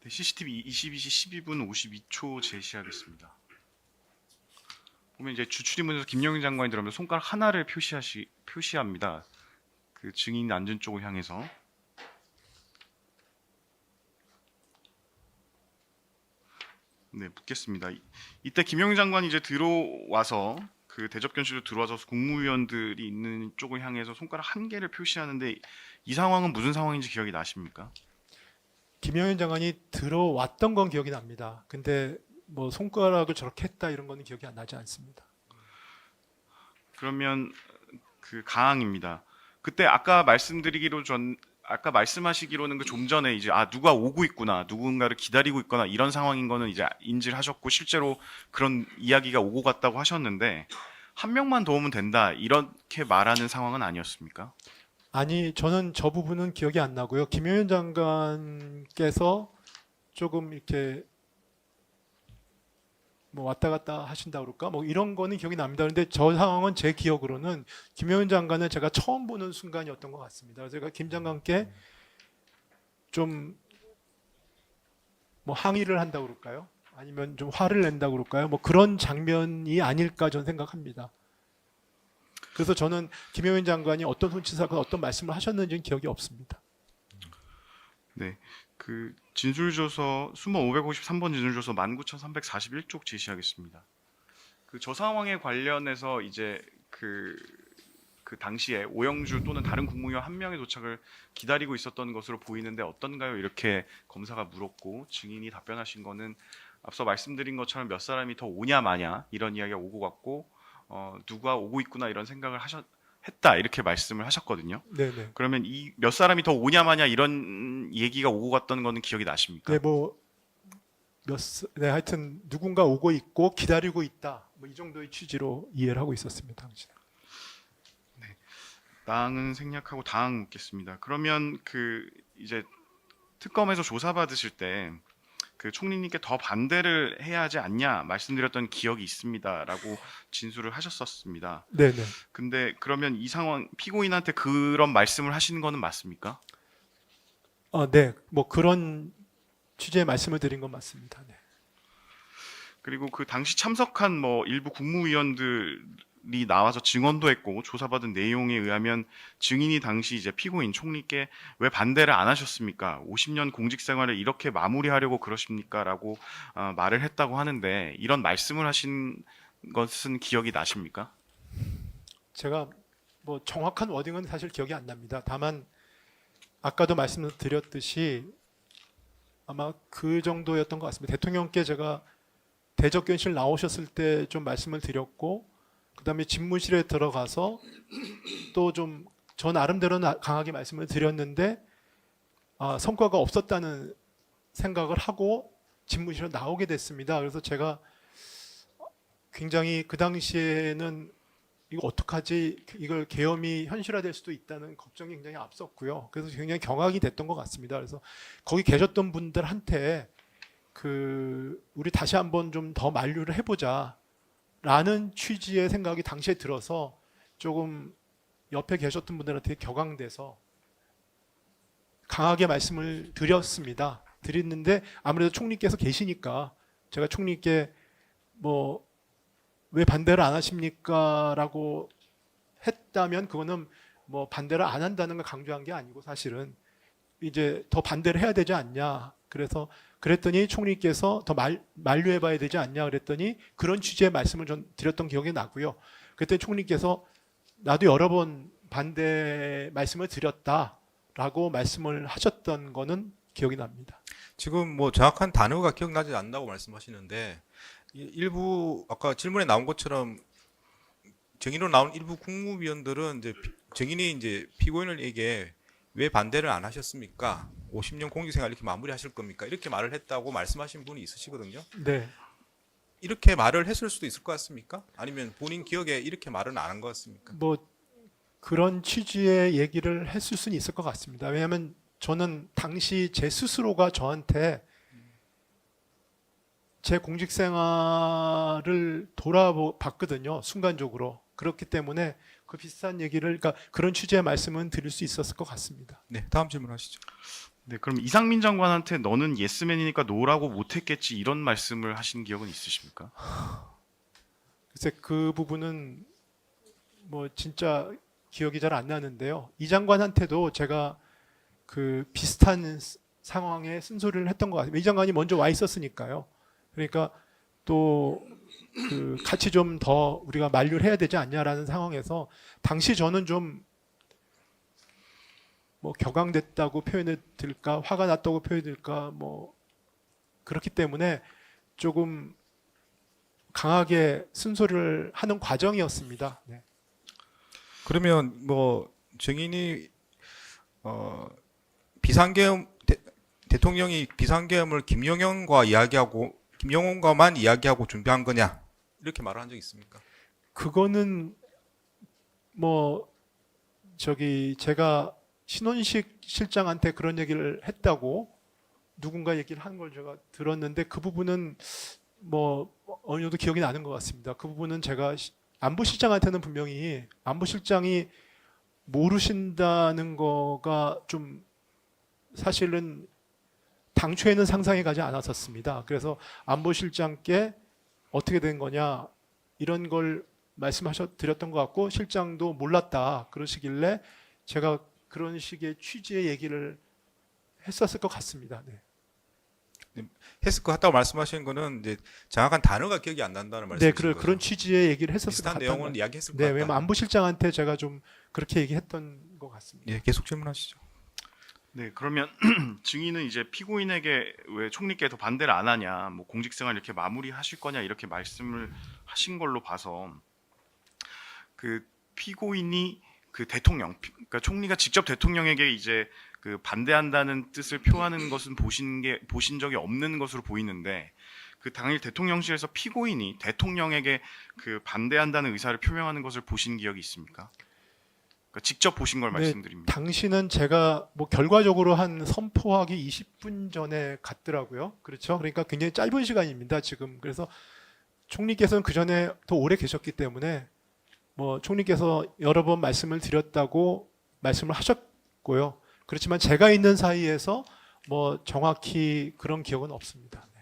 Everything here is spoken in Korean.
네, CCTV 22시 12분 52초 제시하겠습니다. 보면 이제 주출입문에서 김영인 장관이 들어오면 손가락 하나를 표시합니다. 그 증인 앉은 쪽을 향해서. 네, 묻겠습니다. 이때 김영인 장관이 이제 들어와서 그 대접견실로 들어와서 국무위원들이 있는 쪽을 향해서 손가락 한 개를 표시하는데 이 상황은 무슨 상황인지 기억이 나십니까? 김영현 장관이 들어왔던 건 기억이 납니다. 근데 뭐 손가락을 저렇게 했다 이런 거는 기억이 안 나지 않습니다. 그러면 그 가항입니다. 그때 아까 말씀하시기로는 그 좀 전에 이제 누가 오고 있구나, 누군가를 기다리고 있거나 이런 상황인 거는 이제 인지를 하셨고 실제로 그런 이야기가 오고 갔다고 하셨는데 한 명만 더 오면 된다 이렇게 말하는 상황은 아니었습니까? 아니, 저는 저 부분은 기억이 안 나고요. 김영현 장관께서 조금 이렇게 뭐 왔다 갔다 하신다 그럴까? 뭐 이런 거는 기억이 납니다. 그런데 저 상황은 제 기억으로는 김영현 장관은 제가 처음 보는 순간이었던 것 같습니다. 그래서 제가 김 장관께 좀 뭐 항의를 한다 그럴까요? 아니면 좀 화를 낸다 그럴까요? 뭐 그런 장면이 아닐까 저는 생각합니다. 그래서 저는 김영현 장관이 어떤 손치사건 어떤 말씀을 하셨는지는 기억이 없습니다. 네, 그 진술조서 수모 553번 진술조서 19,341쪽 제시하겠습니다. 그 저 상황에 관련해서 이제 그 당시에 오영주 또는 다른 국무위원 한 명의 도착을 기다리고 있었던 것으로 보이는데 어떤가요? 이렇게 검사가 물었고 증인이 답변하신 거는 앞서 말씀드린 것처럼 몇 사람이 더 오냐 마냐 이런 이야기가 오고 갔고 누가 오고 있구나 이런 생각을 했다 이렇게 말씀을 하셨거든요. 네네. 그러면 이 몇 사람이 더 오냐 마냐 이런 얘기가 오고 갔던 거는 기억이 나십니까? 네, 네, 하여튼 누군가 오고 있고 기다리고 있다. 뭐 이 정도의 취지로 이해를 하고 있었습니다. 당시에. 당은 생략하고 다항 묻겠습니다. 그러면 그 이제 특검에서 조사받으실 때 그 총리님께 더 반대를 해야 하지 않냐 말씀드렸던 기억이 있습니다라고 진술을 하셨었습니다. 네네. 근데 그러면 이 상황 피고인한테 그런 말씀을 하시는 거는 맞습니까? 네, 뭐 그런 취지의 말씀을 드린 건 맞습니다. 네. 그리고 그 당시 참석한 뭐 일부 국무위원들이 나와서 증언도 했고 조사받은 내용에 의하면 증인이 당시 이제 피고인 총리께 왜 반대를 안 하셨습니까? 50년 공직 생활을 이렇게 마무리하려고 그러십니까?라고 말을 했다고 하는데 이런 말씀을 하신 것은 기억이 나십니까? 제가 뭐 정확한 워딩은 사실 기억이 안 납니다. 다만 아까도 말씀드렸듯이 아마 그 정도였던 것 같습니다. 대통령께 제가 대접견실 나오셨을 때 좀 말씀을 드렸고 그다음에 집무실에 들어가서 또 좀 저 나름대로 강하게 말씀을 드렸는데 성과가 없었다는 생각을 하고 집무실에 나오게 됐습니다. 그래서 제가 굉장히 그 당시에는 이거 어떡하지? 이걸 계엄이 현실화될 수도 있다는 걱정이 굉장히 앞섰고요. 그래서 굉장히 경악이 됐던 것 같습니다. 그래서 거기 계셨던 분들한테 우리 다시 한번 좀 더 만류를 해보자라는 취지의 생각이 당시에 들어서 조금 옆에 계셨던 분들한테 격앙돼서 강하게 말씀을 드렸습니다. 드렸는데 아무래도 총리께서 계시니까 제가 총리께 뭐 왜 반대를 안 하십니까? 라고 했다면 그거는 뭐 반대를 안 한다는 걸 강조한 게 아니고 사실은 이제 더 반대를 해야 되지 않냐. 그랬더니 총리께서 더 만류해 봐야 되지 않냐 그랬더니 그런 취지의 말씀을 전 드렸던 기억이 나고요. 그때 총리께서 나도 여러 번 반대 말씀을 드렸다라고 말씀을 하셨던 거는 기억이 납니다. 지금 뭐 정확한 단어가 기억나지 않는다고 말씀하시는데 일부 아까 질문에 나온 것처럼 증인으로 나온 일부 국무위원들은 이제 증인이 이제 피고인에게 왜 반대를 안 하셨습니까? 50년 공직생활 이렇게 마무리하실 겁니까? 이렇게 말을 했다고 말씀하신 분이 있으시거든요. 네. 이렇게 말을 했을 수도 있을 것 같습니까? 아니면 본인 기억에 이렇게 말은 안 한 것 같습니까? 뭐 그런 취지의 얘기를 했을 수는 있을 것 같습니다. 왜냐하면 저는 당시 제 스스로가 저한테 제 공직 생활을 돌아봤거든요. 순간적으로. 그렇기 때문에 그 비슷한 얘기를, 그러니까 그런 취지의 말씀은 드릴 수 있었을 것 같습니다. 네, 다음 질문 하시죠. 네, 그럼 이상민 장관한테 너는 예스맨이니까 노라고 못했겠지 이런 말씀을 하신 기억은 있으십니까? 글쎄 그 부분은 뭐 진짜 기억이 잘 안 나는데요. 이 장관한테도 제가 그 비슷한 상황에 쓴소리를 했던 것 같아요. 이 장관이 먼저 와 있었으니까요. 그러니까 또 그 같이 좀 더 우리가 만류를 해야 되지 않냐라는 상황에서 당시 저는 좀 뭐 격앙됐다고 표현을 들까 화가 났다고 표현을 들까 뭐 그렇기 때문에 조금 강하게 쓴소리를 하는 과정이었습니다. 네. 그러면 뭐 증인이 비상계엄 대통령이 비상계엄을 김영현과 이야기하고 김영훈과만 이야기하고 준비한 거냐 이렇게 말을 한 적 있습니까? 그거는 뭐 저기 제가 신원식 실장한테 그런 얘기를 했다고 누군가 얘기를 한 걸 제가 들었는데 그 부분은 뭐 어느 정도 기억이 나는 것 같습니다. 그 부분은 제가 안보실장한테는 분명히 안보실장이 모르신다는 거가 좀 사실은 당초에는 상상이 가지 않았었습니다. 그래서 안보실장께 어떻게 된 거냐 이런 걸 드렸던 것 같고 실장도 몰랐다 그러시길래 제가 그런 식의 취지의 얘기를 했었을 것 같습니다. 네. 했을 것 같다고 말씀하시는 거는 이제 정확한 단어가 기억이 안 난다는 네, 말씀이신 거죠? 그런 취지의 얘기를 했었을 것 비슷한 같다. 내용을 이야기했을 것 네, 같다. 왜냐면 안보실장한테 제가 좀 그렇게 얘기했던 것 같습니다. 예, 계속 질문하시죠. 네, 그러면 증인은 이제 피고인에게 왜 총리께서 반대를 안 하냐, 뭐 공직생활 이렇게 마무리하실 거냐 이렇게 말씀을 하신 걸로 봐서 그 피고인이 그 대통령, 그러니까 총리가 직접 대통령에게 이제 그 반대한다는 뜻을 표하는 것은 보신 적이 없는 것으로 보이는데 그 당일 대통령실에서 피고인이 대통령에게 그 반대한다는 의사를 표명하는 것을 보신 기억이 있습니까? 그러니까 직접 보신 걸 네, 말씀드립니다. 당시는 제가 뭐 결과적으로 한 선포하기 20분 전에 갔더라고요. 그렇죠? 그러니까 굉장히 짧은 시간입니다. 지금 그래서 총리께서는 그 전에 더 오래 계셨기 때문에 뭐 총리께서 여러 번 말씀을 드렸다고 말씀을 하셨고요. 그렇지만 제가 있는 사이에서 뭐 정확히 그런 기억은 없습니다. 네.